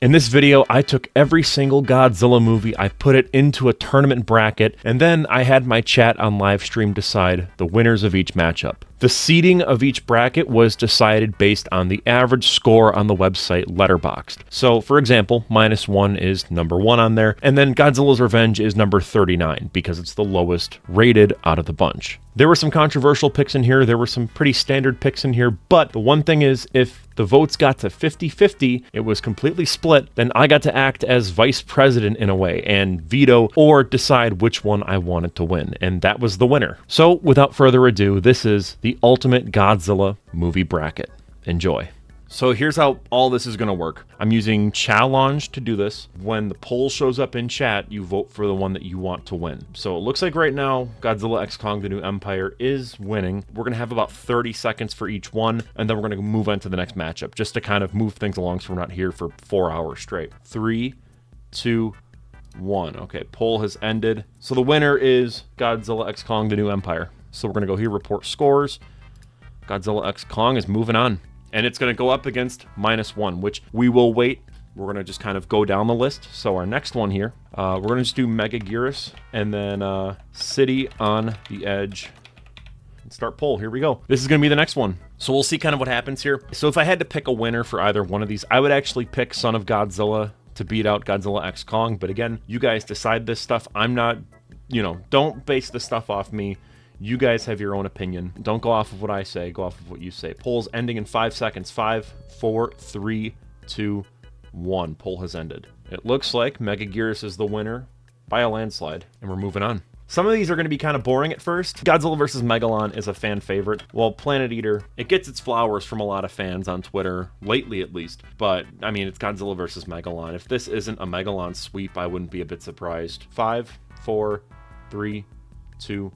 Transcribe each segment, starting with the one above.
In this video, I took every single Godzilla movie, I put it into a tournament bracket, and then I had my chat on live stream decide the winners of each matchup. The seeding of each bracket was decided based on the average score on the website Letterboxd. So, for example, -1 is number 1 on there, and then Godzilla's Revenge is number 39 because it's the lowest rated out of the bunch. There were some controversial picks in here, there were some pretty standard picks in here, but the one thing is, if the votes got to 50-50, it was completely split, then I got to act as vice president in a way and veto or decide which one I wanted to win, and that was the winner. So, without further ado, this is the ultimate Godzilla movie bracket. Enjoy. So here's how all this is going to work. I'm using challenge to do this. When the poll shows up in chat, you vote for the one that you want to win. So it looks like right now, Godzilla x Kong: The New Empire is winning. We're going to have about 30 seconds for each one, and then we're going to move on to the next matchup, just to kind of move things along so we're not here for 4 hours straight. 3, 2, 1. Okay, poll has ended. So the winner is Godzilla x Kong: The New Empire. So we're going to go here, report scores. Godzilla x Kong is moving on. And it's going to go up against -1, which we will wait. We're going to just kind of go down the list. So our next one here, we're going to just do Mega Gearus and then City on the Edge. And start poll. Here we go. This is going to be the next one. So we'll see kind of what happens here. So if I had to pick a winner for either one of these, I would actually pick Son of Godzilla to beat out Godzilla x Kong. But again, you guys decide this stuff. I'm not, don't base this stuff off me. You guys have your own opinion. Don't go off of what I say. Go off of what you say. Poll's ending in 5 seconds. 5, 4, 3, 2, 1. Poll has ended. It looks like Mega Gearus is the winner by a landslide, and we're moving on. Some of these are going to be kind of boring at first. Godzilla vs. Megalon is a fan favorite. Well, Planet Eater, it gets its flowers from a lot of fans on Twitter, lately at least. But, I mean, it's Godzilla vs. Megalon. If this isn't a Megalon sweep, I wouldn't be a bit surprised. 5, 4, 3, 2,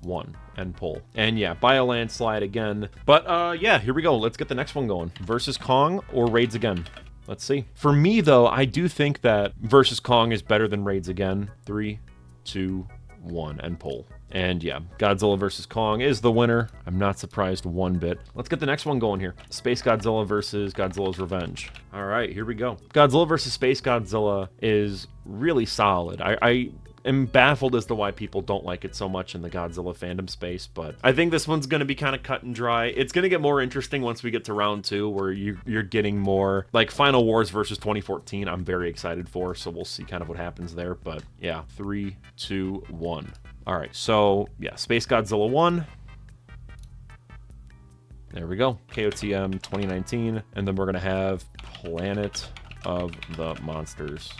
1 and poll. And yeah, by a landslide again. But yeah, here we go. Let's get the next one going. Versus Kong or Raids Again? Let's see. For me though, I do think that Versus Kong is better than Raids Again. 3, 2, 1 and poll. And yeah, Godzilla vs. Kong is the winner. I'm not surprised one bit. Let's get the next one going here. Space Godzilla versus Godzilla's Revenge. All right, here we go. Godzilla vs. Space Godzilla is really solid. I am baffled as to why people don't like it so much in the Godzilla fandom space, but I think this one's going to be kind of cut and dry. It's going to get more interesting once we get to round 2, where you're getting more like Final Wars versus 2014. I'm very excited for, so we'll see kind of what happens there. But yeah, 3, 2, 1. All right, so yeah, Space Godzilla 1. There we go. KOTM 2019, and then we're going to have Planet of the Monsters.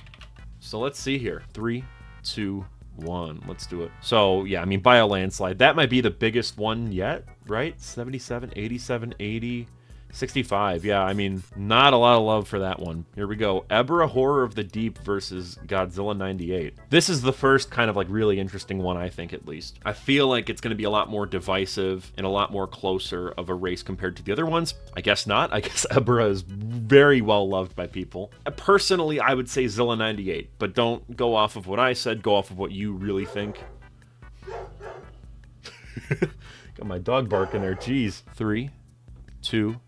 So let's see here. 3, 2, 1. Let's do it. So yeah, I mean, by a landslide, that might be the biggest one yet, right? 77, 87, 80, 65. Yeah, I mean, not a lot of love for that one. Here we go. Ebra Horror of the Deep versus Godzilla 98. This is the first kind of like really interesting one, I think, at least. I feel like it's going to be a lot more divisive and a lot more closer of a race compared to the other ones. I guess not. I guess Ebra is very well loved by people. Personally, I would say Zilla 98, but don't go off of what I said. Go off of what you really think. Got my dog barking there. Jeez. 3, 2,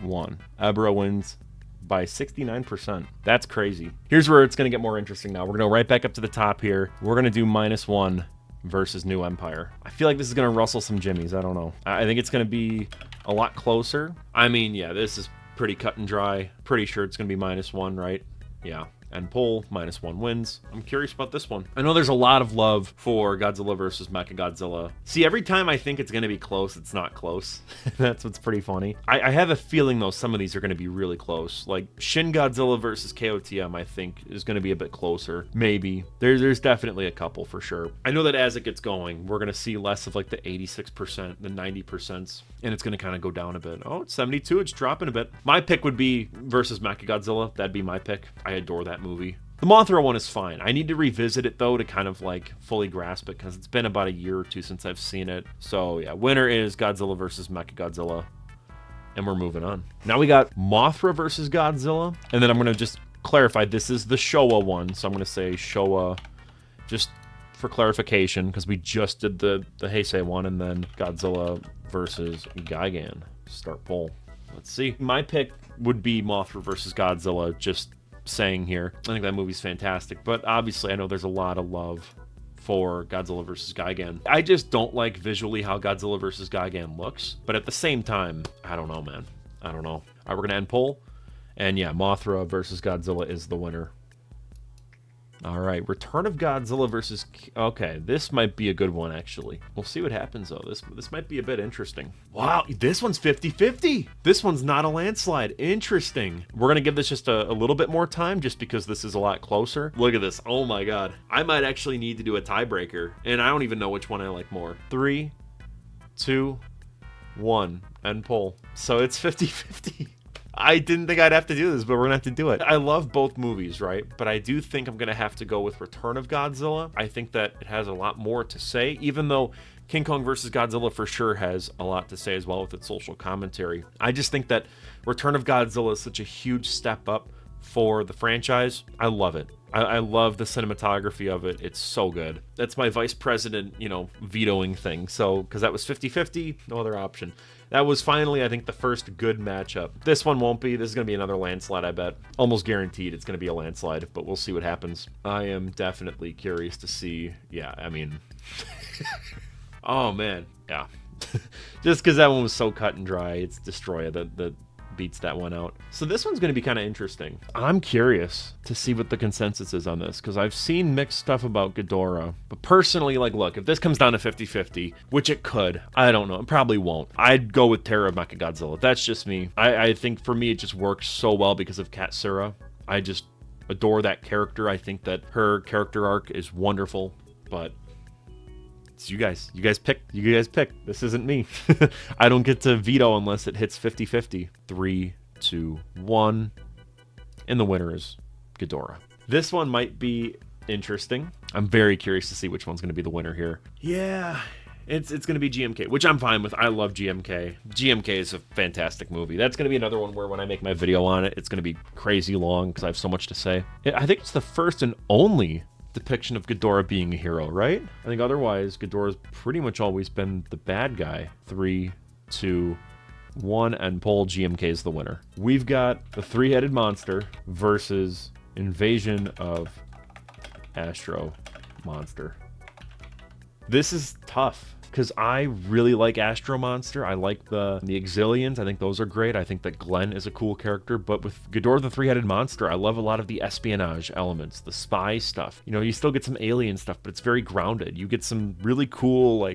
1. Ebra wins by 69%. That's crazy. Here's where it's going to get more interesting now. We're going to go right back up to the top here. We're going to do -1 versus New Empire. I feel like this is going to rustle some jimmies. I don't know. I think it's going to be a lot closer. I mean, yeah, this is pretty cut and dry. Pretty sure it's going to be -1, right? Yeah. And poll, -1 wins. I'm curious about this one. I know there's a lot of love for Godzilla versus Mechagodzilla. See, every time I think it's going to be close, it's not close. That's what's pretty funny. I have a feeling, though, some of these are going to be really close. Like Shin Godzilla versus KOTM, I think, is going to be a bit closer. Maybe. There's definitely a couple for sure. I know that as it gets going, we're going to see less of like the 86%, the 90%, and it's going to kind of go down a bit. Oh, it's 72. It's dropping a bit. My pick would be versus Mechagodzilla. That'd be my pick. I adore that movie. The Mothra one is fine. I need to revisit it though to kind of like fully grasp it because it's been about a year or two since I've seen it. So yeah, winner is Godzilla versus Mechagodzilla, and we're moving on. Now we got Mothra versus Godzilla, and then I'm gonna just clarify this is the Showa one, so I'm gonna say Showa just for clarification because we just did the Heisei one, and then Godzilla versus Gigan. Start poll. Let's see. My pick would be Mothra versus Godzilla, just saying here. I think that movie's fantastic, but obviously I know there's a lot of love for Godzilla vs. Gigan. I just don't like visually how Godzilla vs. Gigan looks, but at the same time, I don't know, man. I don't know. All right, we're gonna end poll, and yeah, Mothra versus Godzilla is the winner. All right, Return of Godzilla versus... Okay, this might be a good one, actually. We'll see what happens, though. This might be a bit interesting. Wow, this one's 50-50. This one's not a landslide. Interesting. We're going to give this just a little bit more time, just because this is a lot closer. Look at this. Oh, my God. I might actually need to do a tiebreaker, and I don't even know which one I like more. 3, 2, 1, end poll. So it's 50-50. I didn't think I'd have to do this, but we're gonna have to do it. I love both movies, right? But I do think I'm gonna have to go with Return of Godzilla. I think that it has a lot more to say, even though King Kong vs. Godzilla for sure has a lot to say as well with its social commentary. I just think that Return of Godzilla is such a huge step up for the franchise. I love it. I love the cinematography of it. It's so good. That's my vice president, vetoing thing. So, because that was 50-50, no other option. That was finally, I think, the first good matchup. This one won't be. This is going to be another landslide, I bet. Almost guaranteed it's going to be a landslide, but we'll see what happens. I am definitely curious to see. Yeah, I mean... oh, man. Yeah. Just because that one was so cut and dry, it's Destroyer that beats that one out. So this one's going to be kind of interesting. I'm curious to see what the consensus is on this, because I've seen mixed stuff about Ghidorah, but personally, look, if this comes down to 50-50, which it could, I don't know, it probably won't, I'd go with Terror of Mechagodzilla. That's just me. I think for me it just works so well because of Katsura. I just adore that character. I think that her character arc is wonderful, but it's you guys pick. This isn't me. I don't get to veto unless it hits 50-50. 3, 2, 1. And the winner is Ghidorah. This one might be interesting. I'm very curious to see which one's going to be the winner here. Yeah, it's going to be GMK, which I'm fine with. I love GMK. GMK is a fantastic movie. That's going to be another one where when I make my video on it, it's going to be crazy long because I have so much to say. I think it's the first and only depiction of Ghidorah being a hero, right? I think otherwise Ghidorah's pretty much always been the bad guy. 3, 2, 1, and poll. GMK is the winner. We've got the three-headed monster versus Invasion of Astro Monster. This is tough because I really like Astro Monster. I like the Exilians. I think those are great. I think that Glenn is a cool character. But with Ghidorah the Three-Headed Monster, I love a lot of the espionage elements, the spy stuff. You still get some alien stuff, but it's very grounded. You get some really cool,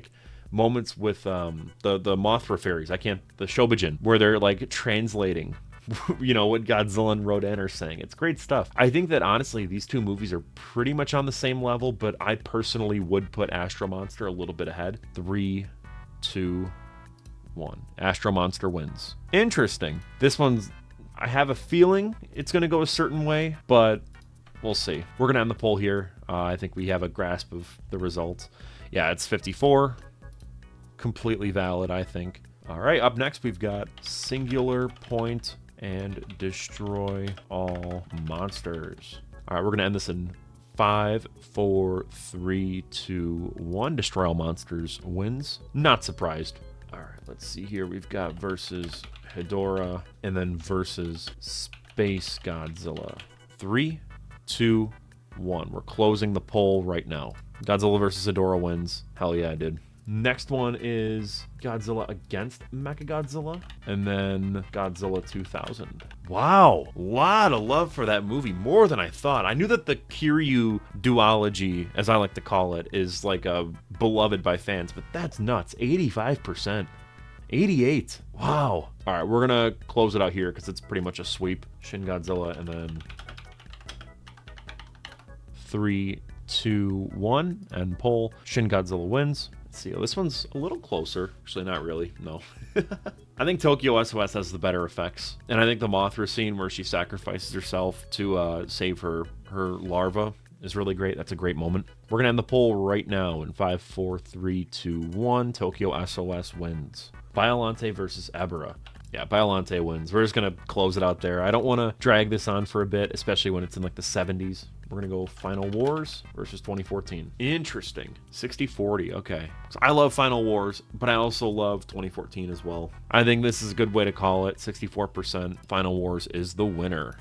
moments with the Mothra fairies. The Shobijin, where they're, translating what Godzilla and Rodan are saying. It's great stuff. I think that honestly, these two movies are pretty much on the same level, but I personally would put Astro Monster a little bit ahead. 3, 2, 1. Astro Monster wins. Interesting. This one's, I have a feeling it's going to go a certain way, but we'll see. We're going to end the poll here. I think we have a grasp of the results. Yeah, it's 54. Completely valid, I think. All right, up next we've got Singular Point and Destroy All Monsters. All right, we're going to end this in 5, 4, 3, 2, 1. Destroy All Monsters wins. Not surprised. All right, let's see here. We've got versus Hedorah and then versus Space Godzilla. 3, 2, 1. We're closing the poll right now. Godzilla versus Hedorah wins. Hell yeah, I did. Next one is Godzilla against Mechagodzilla, and then Godzilla 2000. Wow, a lot of love for that movie, more than I thought. I knew that the Kiryu duology, as I like to call it, is beloved by fans, but that's nuts. 85%. 88. Wow. All right, we're gonna close it out here because it's pretty much a sweep. Shin Godzilla, and then 3, 2, 1, and poll. Shin Godzilla wins. Let's see. This one's a little closer. Actually, not really. No. I think Tokyo SOS has the better effects. And I think the Mothra scene where she sacrifices herself to save her larva is really great. That's a great moment. We're going to end the poll right now in 5, 4, 3, 2, 1. Tokyo SOS wins. Biollante versus Ebera. Yeah, Biollante wins. We're just going to close it out there. I don't want to drag this on for a bit, especially when it's in the 70s. We're going to go Final Wars versus 2014. Interesting. 60-40. Okay. So I love Final Wars, but I also love 2014 as well. I think this is a good way to call it. 64%. Final Wars is the winner.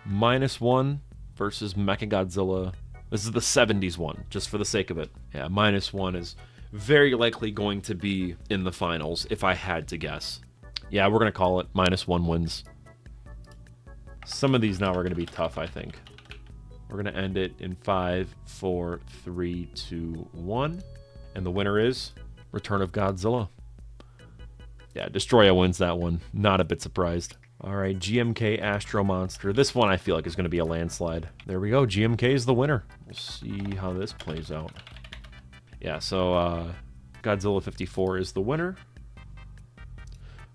-1 versus Mechagodzilla. This is the 70s one, just for the sake of it. Yeah, -1 is very likely going to be in the finals, if I had to guess. Yeah, we're going to call it -1 wins. Some of these now are going to be tough, I think. We're going to end it in 5, 4, 3, 2, 1. And the winner is Return of Godzilla. Yeah, Destroya wins that one. Not a bit surprised. All right, GMK Astro Monster. This one I feel like is going to be a landslide. There we go. GMK is the winner. We'll see how this plays out. Yeah, so Godzilla 54 is the winner.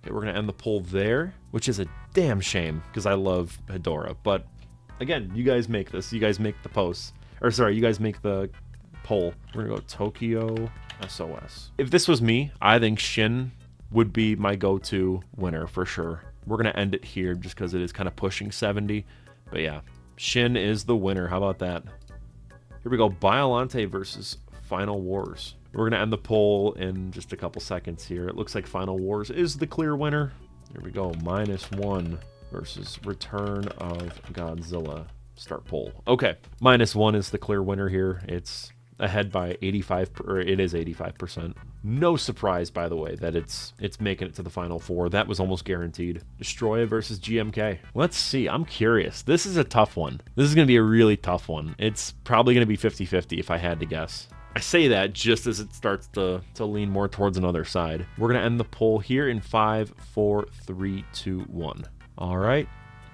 Okay, we're going to end the poll there, which is a damn shame because I love Hedorah. But again, you guys make this. You guys make the posts. Or sorry, you guys make the poll. We're going to go Tokyo SOS. If this was me, I think Shin would be my go-to winner for sure. We're going to end it here just because it is kind of pushing 70. But yeah, Shin is the winner. How about that? Here we go. Biollante versus Final Wars. We're going to end the poll in just a couple seconds here. It looks like Final Wars is the clear winner. Here we go. -1 versus Return of Godzilla. Start poll. Okay. -1 is the clear winner here. It's ahead by 85, or it is 85%. No surprise, by the way, that it's making it to the final four. That was almost guaranteed. Destroya versus GMK. Let's see. I'm curious. This is a tough one. This is going to be a really tough one. It's probably going to be 50-50 if I had to guess. I say that just as it starts to lean more towards another side. We're going to end the poll here in 5, 4, 3, 2, 1. All right.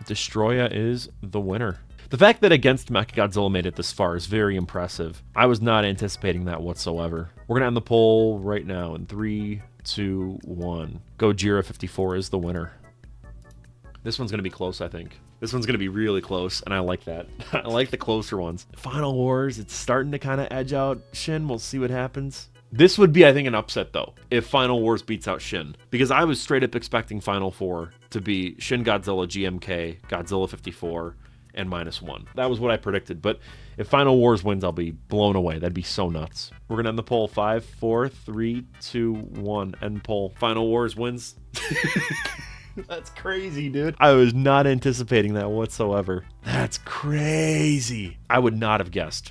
Destroya is the winner. The fact that Against Mechagodzilla made it this far is very impressive. I was not anticipating that whatsoever. We're going to end the poll right now in 3, 2, 1. Gojira 54 is the winner. This one's going to be close, I think. This one's going to be really close, and I like that. I like the closer ones. Final Wars, it's starting to kind of edge out Shin. We'll see what happens. This would be, I think, an upset, though, if Final Wars beats out Shin. Because I was straight up expecting Final Four to be Shin Godzilla, GMK, Godzilla 54, and -1. That was what I predicted. But if Final Wars wins, I'll be blown away. That'd be so nuts. We're going to end the poll. 5, 4, 3, 2, 1. End poll. Final Wars wins. That's crazy, dude. I was not anticipating that whatsoever. That's crazy. I would not have guessed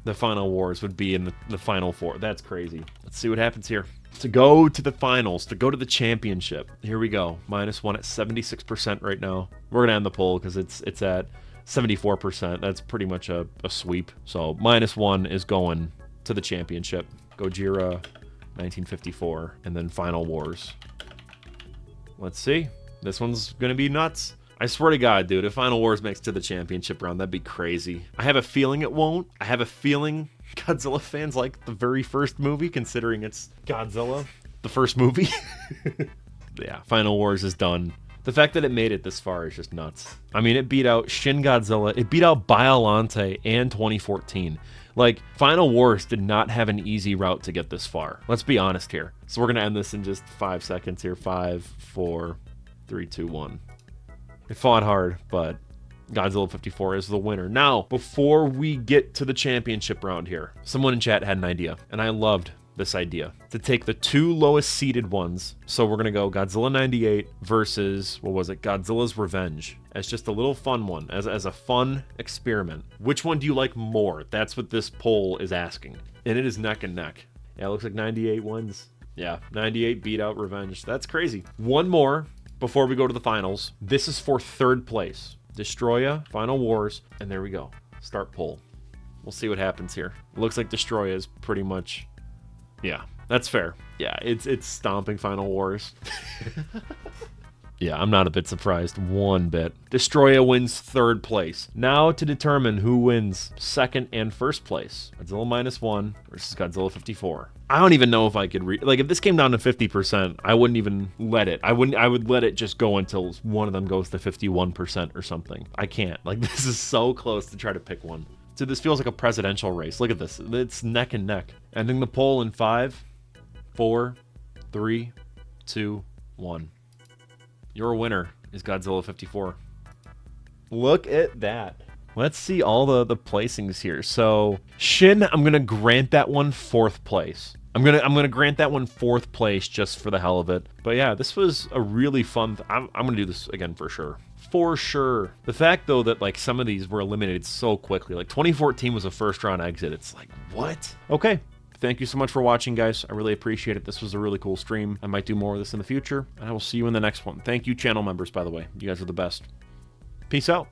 the Final Wars would be in the Final Four. That's crazy. Let's see what happens here. To go to the finals, to go to the championship. Here we go. -1 at 76% right now. We're going to end the poll because it's at 74%. That's pretty much a sweep. So -1 is going to the championship. Gojira 1954 and then Final Wars. Let's see. This one's going to be nuts. I swear to God, dude, if Final Wars makes it to the championship round, that'd be crazy. I have a feeling it won't. I have a feeling Godzilla fans like the very first movie, considering it's Godzilla, the first movie. Yeah, Final Wars is done. The fact that it made it this far is just nuts. I mean, it beat out Shin Godzilla. It beat out Biollante and 2014. Like, Final Wars did not have an easy route to get this far. Let's be honest here. So we're going to end this in just 5 seconds here. 5, 4, 3, 2, 1. It fought hard, but Godzilla 54 is the winner. Now, before we get to the championship round here, someone in chat had an idea, and I loved this idea. To take the 2 lowest seeded ones, so we're going to go Godzilla 98 versus, what was it, Godzilla's Revenge, as just a little fun one, as a fun experiment. Which one do you like more? That's what this poll is asking, and it is neck and neck. Yeah, it looks like 98 wins. Yeah, 98 beat out Revenge. That's crazy. One more before we go to the finals. This is for 3rd place. Destroya, Final Wars, and there we go. Start poll. We'll see what happens here. It looks like Destroya is pretty much... Yeah, that's fair. Yeah, it's stomping Final Wars. Yeah, I'm not a bit surprised one bit. Destroya wins 3rd place. Now to determine who wins 2nd and 1st place. Godzilla -1 versus Godzilla 54. I don't even know if I could like, if this came down to 50%, I wouldn't even let it. I would let it just go until one of them goes to 51% or something. I can't. Like, this is so close to try to pick one. So this feels like a presidential race. Look at this. It's neck and neck. Ending the poll in 5, 4, 3, 2, 1. Your winner is Godzilla 54. Look at that. Let's see all the placings here. So Shin, I'm gonna grant that one 4th place. I'm gonna grant that one 4th place just for the hell of it. But yeah, this was a really fun. I'm gonna do this again for sure. for sure. The fact, though, that like some of these were eliminated so quickly, like 2014 was a first round exit. It's like, what? Okay. Thank you so much for watching, guys. I really appreciate it. This was a really cool stream. I might do more of this in the future, and I will see you in the next one. Thank you, channel members, by the way. You guys are the best. Peace out.